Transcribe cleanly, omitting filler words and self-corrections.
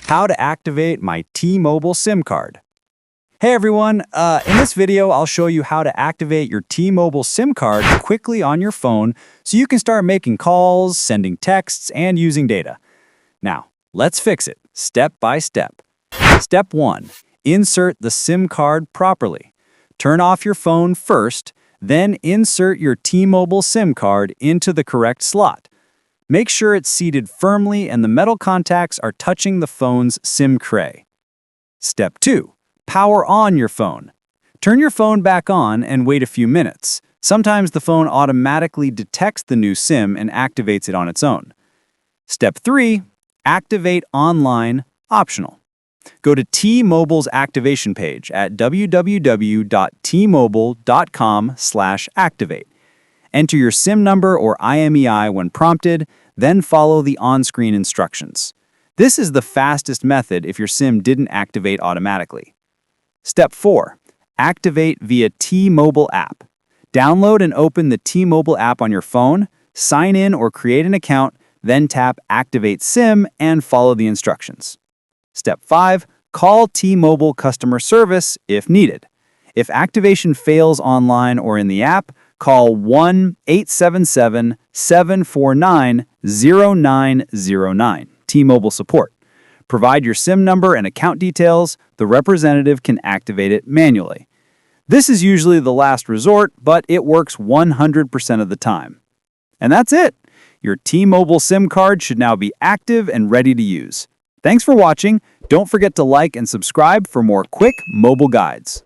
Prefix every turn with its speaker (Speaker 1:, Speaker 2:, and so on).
Speaker 1: How to activate my T-Mobile SIM card. Hey everyone, in this video I'll show you how to activate your T-Mobile SIM card quickly on your phone so you can start making calls, sending texts, and using data. Now, let's fix it, step by step. Step 1. Insert the SIM card properly. Turn off your phone first, then insert your T-Mobile SIM card into the correct slot. Make sure it's seated firmly and the metal contacts are touching the phone's SIM tray. Step 2. Power on your phone. Turn your phone back on and wait a few minutes. Sometimes the phone automatically detects the new SIM and activates it on its own. Step 3. Activate online, optional. Go to T-Mobile's activation page at www.tmobile.com/activate. Enter your SIM number or IMEI when prompted, then follow the on-screen instructions. This is the fastest method if your SIM didn't activate automatically. Step 4. Activate via T-Mobile app. Download and open the T-Mobile app on your phone, sign in or create an account, then tap Activate SIM and follow the instructions. Step 5. Call T-Mobile customer service if needed. If activation fails online or in the app, call 1-877-749-0909, T-Mobile support. Provide your SIM number and account details. The representative can activate it manually. This is usually the last resort, but it works 100% of the time. And that's it. Your T-Mobile SIM card should now be active and ready to use. Thanks for watching. Don't forget to like and subscribe for more quick mobile guides.